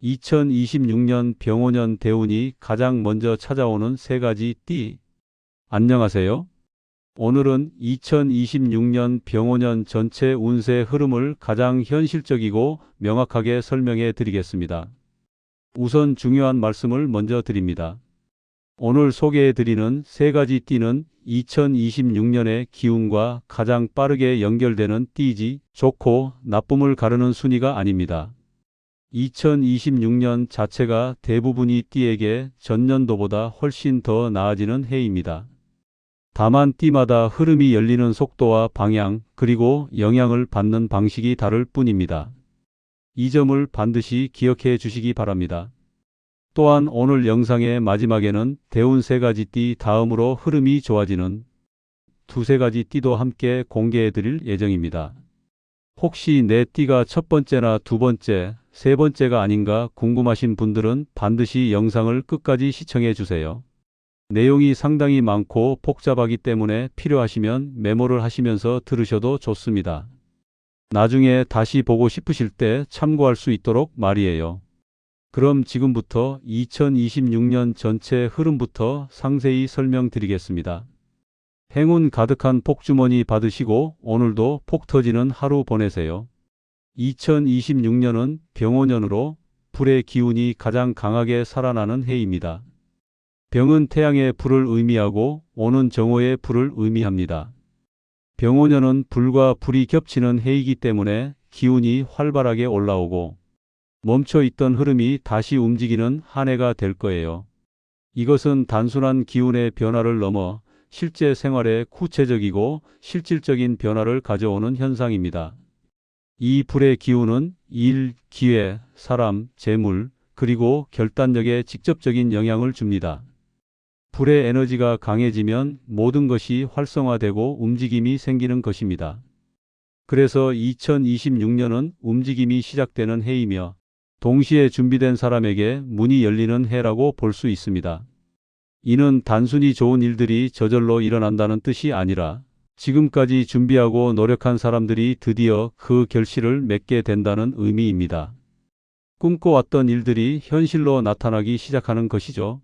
2026년 병오년 대운이 가장 먼저 찾아오는 세 가지 띠. 안녕하세요. 오늘은 2026년 병오년 전체 운세 흐름을 가장 현실적이고 명확하게 설명해 드리겠습니다. 우선 중요한 말씀을 먼저 드립니다. 오늘 소개해 드리는 세 가지 띠는 2026년의 기운과 가장 빠르게 연결되는 띠이지 좋고 나쁨을 가르는 순위가 아닙니다. 2026년 자체가 대부분이 띠에게 전년도보다 훨씬 더 나아지는 해입니다. 다만 띠마다 흐름이 열리는 속도와 방향 그리고 영향을 받는 방식이 다를 뿐입니다. 이 점을 반드시 기억해 주시기 바랍니다. 또한 오늘 영상의 마지막에는 대운 세 가지 띠 다음으로 흐름이 좋아지는 두세 가지 띠도 함께 공개해 드릴 예정입니다. 혹시 내 띠가 첫 번째나 두 번째, 세 번째가 아닌가 궁금하신 분들은 반드시 영상을 끝까지 시청해 주세요. 내용이 상당히 많고 복잡하기 때문에 필요하시면 메모를 하시면서 들으셔도 좋습니다. 나중에 다시 보고 싶으실 때 참고할 수 있도록 말이에요. 그럼 지금부터 2026년 전체 흐름부터 상세히 설명드리겠습니다. 행운 가득한 복주머니 받으시고 오늘도 폭 터지는 하루 보내세요. 2026년은 병오년으로 불의 기운이 가장 강하게 살아나는 해입니다. 병은 태양의 불을 의미하고 오는 정오의 불을 의미합니다. 병오년은 불과 불이 겹치는 해이기 때문에 기운이 활발하게 올라오고 멈춰있던 흐름이 다시 움직이는 한 해가 될 거예요. 이것은 단순한 기운의 변화를 넘어 실제 생활에 구체적이고 실질적인 변화를 가져오는 현상입니다. 이 불의 기운은 일, 기회, 사람, 재물, 그리고 결단력에 직접적인 영향을 줍니다. 불의 에너지가 강해지면 모든 것이 활성화되고 움직임이 생기는 것입니다. 그래서 2026년은 움직임이 시작되는 해이며 동시에 준비된 사람에게 문이 열리는 해라고 볼 수 있습니다. 이는 단순히 좋은 일들이 저절로 일어난다는 뜻이 아니라 지금까지 준비하고 노력한 사람들이 드디어 그 결실을 맺게 된다는 의미입니다. 꿈꿔왔던 일들이 현실로 나타나기 시작하는 것이죠.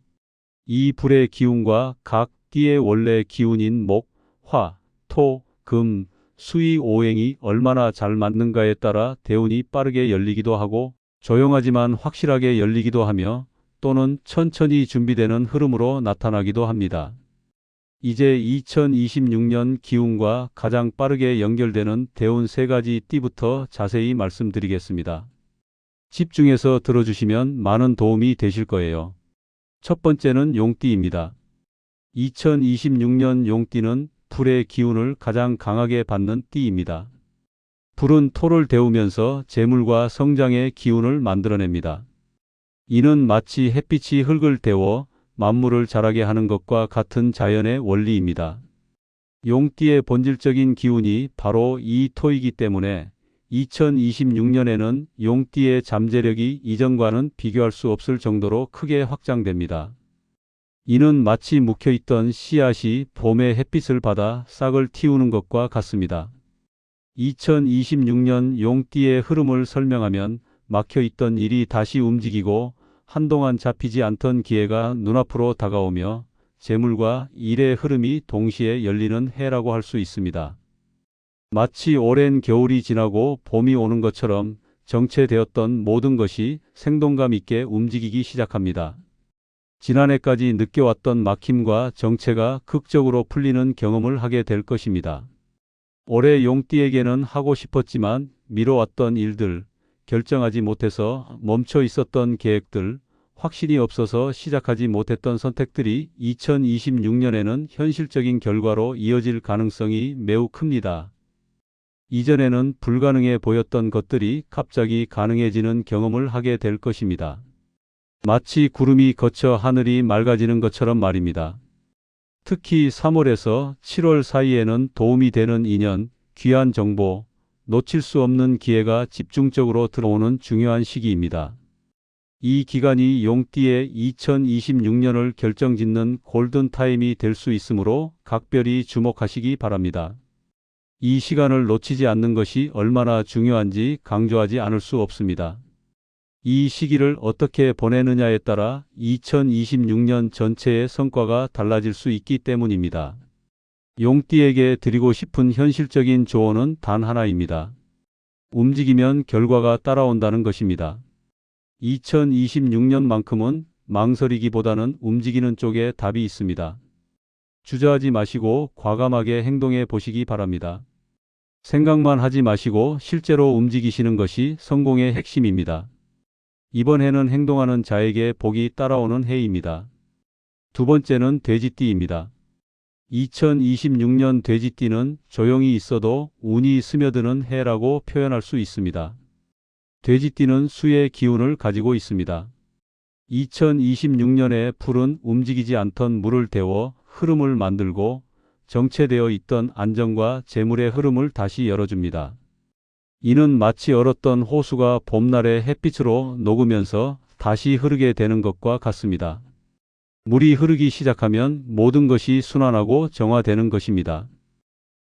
이 불의 기운과 각 띠의 원래 기운인 목, 화, 토, 금, 수의 오행이 얼마나 잘 맞는가에 따라 대운이 빠르게 열리기도 하고 조용하지만 확실하게 열리기도 하며 또는 천천히 준비되는 흐름으로 나타나기도 합니다. 이제 2026년 기운과 가장 빠르게 연결되는 대운 세 가지 띠부터 자세히 말씀드리겠습니다. 집중해서 들어주시면 많은 도움이 되실 거예요. 첫 번째는 용띠입니다. 2026년 용띠는 불의 기운을 가장 강하게 받는 띠입니다. 불은 토를 데우면서 재물과 성장의 기운을 만들어냅니다. 이는 마치 햇빛이 흙을 데워 만물을 자라게 하는 것과 같은 자연의 원리입니다. 용띠의 본질적인 기운이 바로 이 토이기 때문에 2026년에는 용띠의 잠재력이 이전과는 비교할 수 없을 정도로 크게 확장됩니다. 이는 마치 묵혀있던 씨앗이 봄의 햇빛을 받아 싹을 틔우는 것과 같습니다. 2026년 용띠의 흐름을 설명하면 막혀있던 일이 다시 움직이고 한동안 잡히지 않던 기회가 눈앞으로 다가오며 재물과 일의 흐름이 동시에 열리는 해라고 할 수 있습니다. 마치 오랜 겨울이 지나고 봄이 오는 것처럼 정체되었던 모든 것이 생동감 있게 움직이기 시작합니다. 지난해까지 느껴왔던 막힘과 정체가 극적으로 풀리는 경험을 하게 될 것입니다. 올해 용띠에게는 하고 싶었지만 미뤄왔던 일들, 결정하지 못해서 멈춰 있었던 계획들, 확신이 없어서 시작하지 못했던 선택들이 2026년에는 현실적인 결과로 이어질 가능성이 매우 큽니다. 이전에는 불가능해 보였던 것들이 갑자기 가능해지는 경험을 하게 될 것입니다. 마치 구름이 걷혀 하늘이 맑아지는 것처럼 말입니다. 특히 3월에서 7월 사이에는 도움이 되는 인연, 귀한 정보, 놓칠 수 없는 기회가 집중적으로 들어오는 중요한 시기입니다. 이 기간이 용띠의 2026년을 결정짓는 골든타임이 될 수 있으므로 각별히 주목하시기 바랍니다. 이 시간을 놓치지 않는 것이 얼마나 중요한지 강조하지 않을 수 없습니다. 이 시기를 어떻게 보내느냐에 따라 2026년 전체의 성과가 달라질 수 있기 때문입니다. 용띠에게 드리고 싶은 현실적인 조언은 단 하나입니다. 움직이면 결과가 따라온다는 것입니다. 2026년만큼은 망설이기보다는 움직이는 쪽에 답이 있습니다. 주저하지 마시고 과감하게 행동해 보시기 바랍니다. 생각만 하지 마시고 실제로 움직이시는 것이 성공의 핵심입니다. 이번 해는 행동하는 자에게 복이 따라오는 해입니다. 두 번째는 돼지띠입니다. 2026년 돼지띠는 조용히 있어도 운이 스며드는 해라고 표현할 수 있습니다. 돼지띠는 수의 기운을 가지고 있습니다. 2026년에 풀은 움직이지 않던 물을 데워 흐름을 만들고 정체되어 있던 안정과 재물의 흐름을 다시 열어줍니다. 이는 마치 얼었던 호수가 봄날의 햇빛으로 녹으면서 다시 흐르게 되는 것과 같습니다. 물이 흐르기 시작하면 모든 것이 순환하고 정화되는 것입니다.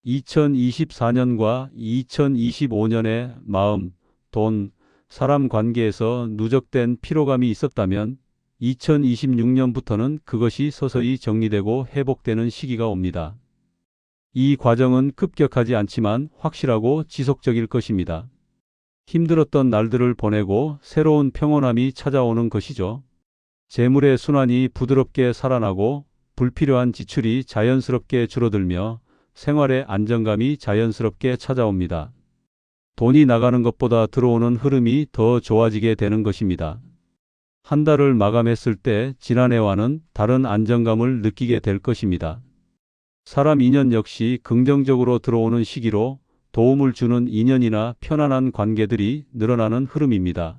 2024년과 2025년의 마음, 돈, 사람 관계에서 누적된 피로감이 있었다면 2026년부터는 그것이 서서히 정리되고 회복되는 시기가 옵니다. 이 과정은 급격하지 않지만 확실하고 지속적일 것입니다. 힘들었던 날들을 보내고 새로운 평온함이 찾아오는 것이죠. 재물의 순환이 부드럽게 살아나고 불필요한 지출이 자연스럽게 줄어들며 생활의 안정감이 자연스럽게 찾아옵니다. 돈이 나가는 것보다 들어오는 흐름이 더 좋아지게 되는 것입니다. 한 달을 마감했을 때 지난해와는 다른 안정감을 느끼게 될 것입니다. 사람 인연 역시 긍정적으로 들어오는 시기로 도움을 주는 인연이나 편안한 관계들이 늘어나는 흐름입니다.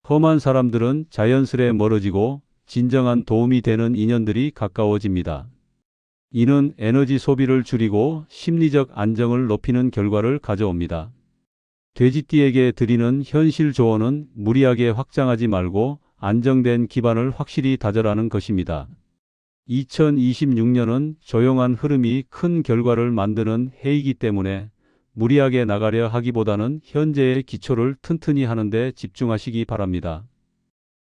험한 사람들은 자연스레 멀어지고 진정한 도움이 되는 인연들이 가까워집니다. 이는 에너지 소비를 줄이고 심리적 안정을 높이는 결과를 가져옵니다. 돼지띠에게 드리는 현실 조언은 무리하게 확장하지 말고 안정된 기반을 확실히 다져라는 것입니다. 2026년은 조용한 흐름이 큰 결과를 만드는 해이기 때문에 무리하게 나가려 하기보다는 현재의 기초를 튼튼히 하는 데 집중하시기 바랍니다.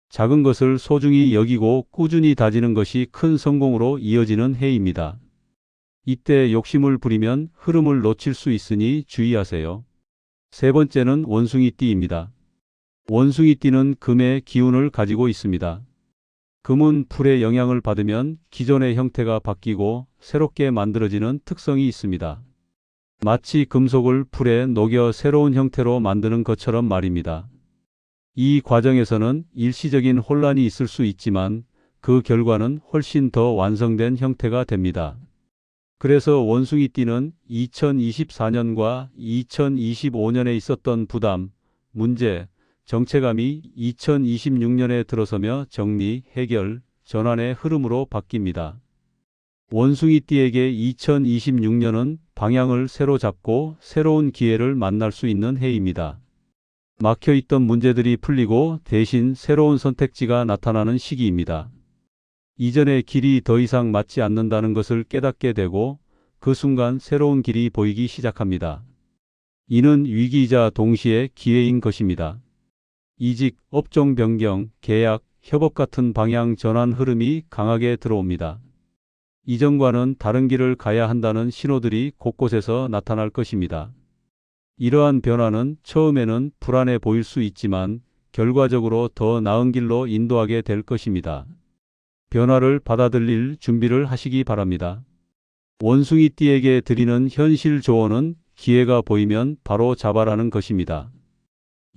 작은 것을 소중히 여기고 꾸준히 다지는 것이 큰 성공으로 이어지는 해입니다. 이때 욕심을 부리면 흐름을 놓칠 수 있으니 주의하세요. 세 번째는 원숭이띠입니다. 원숭이띠는 금의 기운을 가지고 있습니다. 금은 풀의 영향을 받으면 기존의 형태가 바뀌고 새롭게 만들어지는 특성이 있습니다. 마치 금속을 풀에 녹여 새로운 형태로 만드는 것처럼 말입니다. 이 과정에서는 일시적인 혼란이 있을 수 있지만 그 결과는 훨씬 더 완성된 형태가 됩니다. 그래서 원숭이띠는 2024년과 2025년에 있었던 부담, 문제, 정체감이 2026년에 들어서며 정리, 해결, 전환의 흐름으로 바뀝니다. 원숭이띠에게 2026년은 방향을 새로 잡고 새로운 기회를 만날 수 있는 해입니다. 막혀있던 문제들이 풀리고 대신 새로운 선택지가 나타나는 시기입니다. 이전의 길이 더 이상 맞지 않는다는 것을 깨닫게 되고 그 순간 새로운 길이 보이기 시작합니다. 이는 위기이자 동시에 기회인 것입니다. 이직, 업종 변경, 계약, 협업 같은 방향 전환 흐름이 강하게 들어옵니다. 이전과는 다른 길을 가야 한다는 신호들이 곳곳에서 나타날 것입니다. 이러한 변화는 처음에는 불안해 보일 수 있지만 결과적으로 더 나은 길로 인도하게 될 것입니다. 변화를 받아들일 준비를 하시기 바랍니다. 원숭이띠에게 드리는 현실 조언은 기회가 보이면 바로 잡아라는 것입니다.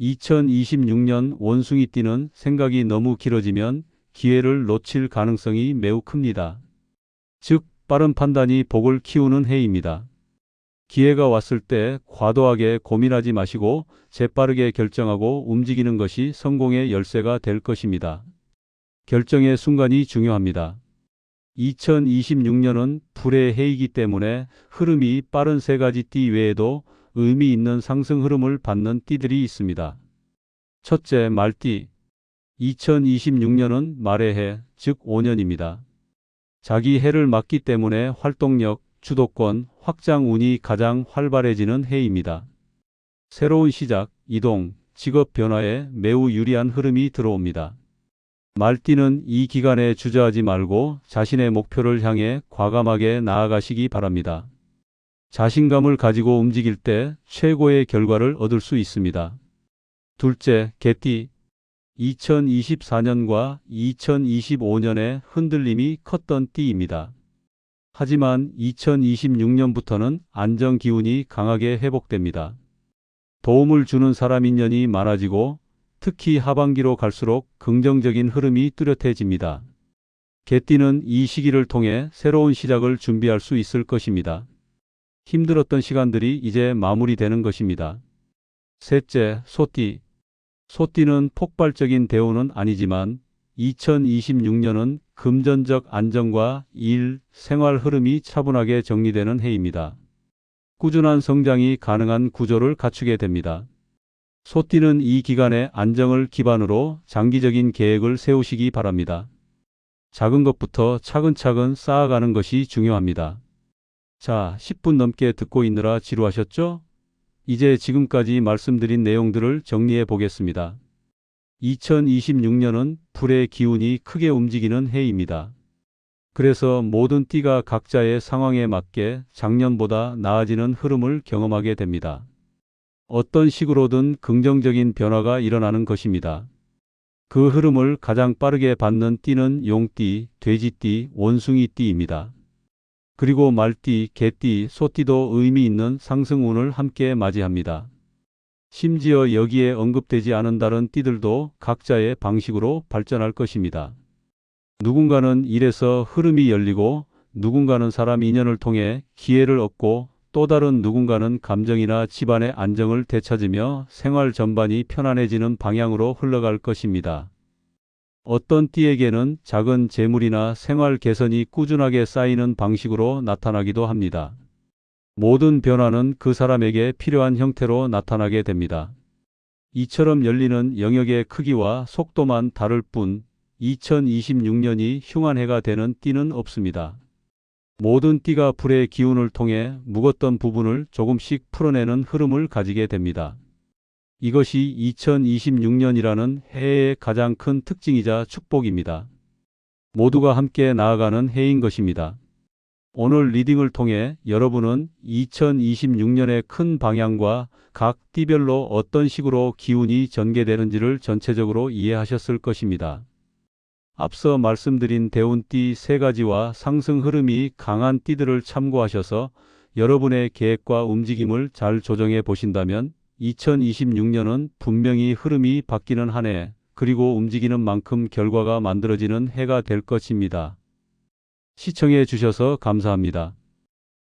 2026년 원숭이띠는 생각이 너무 길어지면 기회를 놓칠 가능성이 매우 큽니다. 즉, 빠른 판단이 복을 키우는 해입니다. 기회가 왔을 때 과도하게 고민하지 마시고 재빠르게 결정하고 움직이는 것이 성공의 열쇠가 될 것입니다. 결정의 순간이 중요합니다. 2026년은 불의 해이기 때문에 흐름이 빠른 세 가지 띠 외에도 의미 있는 상승 흐름을 받는 띠들이 있습니다. 첫째, 말띠. 2026년은 말의 해, 즉 5년입니다. 자기 해를 맞기 때문에 활동력, 주도권, 확장 운이 가장 활발해지는 해입니다. 새로운 시작, 이동, 직업 변화에 매우 유리한 흐름이 들어옵니다. 말띠는 이 기간에 주저하지 말고 자신의 목표를 향해 과감하게 나아가시기 바랍니다. 자신감을 가지고 움직일 때 최고의 결과를 얻을 수 있습니다. 둘째, 개띠. 2024년과 2025년에 흔들림이 컸던 띠입니다. 하지만 2026년부터는 안정 기운이 강하게 회복됩니다. 도움을 주는 사람 인연이 많아지고 특히 하반기로 갈수록 긍정적인 흐름이 뚜렷해집니다. 개띠는 이 시기를 통해 새로운 시작을 준비할 수 있을 것입니다. 힘들었던 시간들이 이제 마무리되는 것입니다. 셋째, 소띠. 소띠는 폭발적인 대우는 아니지만 2026년은 금전적 안정과 일, 생활 흐름이 차분하게 정리되는 해입니다. 꾸준한 성장이 가능한 구조를 갖추게 됩니다. 소띠는 이 기간의 안정을 기반으로 장기적인 계획을 세우시기 바랍니다. 작은 것부터 차근차근 쌓아가는 것이 중요합니다. 자, 10분 넘게 듣고 있느라 지루하셨죠? 이제 지금까지 말씀드린 내용들을 정리해 보겠습니다. 2026년은 불의 기운이 크게 움직이는 해입니다. 그래서 모든 띠가 각자의 상황에 맞게 작년보다 나아지는 흐름을 경험하게 됩니다. 어떤 식으로든 긍정적인 변화가 일어나는 것입니다. 그 흐름을 가장 빠르게 받는 띠는 용띠, 돼지띠, 원숭이띠입니다. 그리고 말띠, 개띠, 소띠도 의미 있는 상승운을 함께 맞이합니다. 심지어 여기에 언급되지 않은 다른 띠들도 각자의 방식으로 발전할 것입니다. 누군가는 일에서 흐름이 열리고 누군가는 사람 인연을 통해 기회를 얻고 또 다른 누군가는 감정이나 집안의 안정을 되찾으며 생활 전반이 편안해지는 방향으로 흘러갈 것입니다. 어떤 띠에게는 작은 재물이나 생활 개선이 꾸준하게 쌓이는 방식으로 나타나기도 합니다. 모든 변화는 그 사람에게 필요한 형태로 나타나게 됩니다. 이처럼 열리는 영역의 크기와 속도만 다를 뿐 2026년이 흉한 해가 되는 띠는 없습니다. 모든 띠가 불의 기운을 통해 묵었던 부분을 조금씩 풀어내는 흐름을 가지게 됩니다. 이것이 2026년이라는 해의 가장 큰 특징이자 축복입니다. 모두가 함께 나아가는 해인 것입니다. 오늘 리딩을 통해 여러분은 2026년의 큰 방향과 각 띠별로 어떤 식으로 기운이 전개되는지를 전체적으로 이해하셨을 것입니다. 앞서 말씀드린 대운띠 3가지와 상승 흐름이 강한 띠들을 참고하셔서 여러분의 계획과 움직임을 잘 조정해 보신다면 2026년은 분명히 흐름이 바뀌는 한 해, 그리고 움직이는 만큼 결과가 만들어지는 해가 될 것입니다. 시청해 주셔서 감사합니다.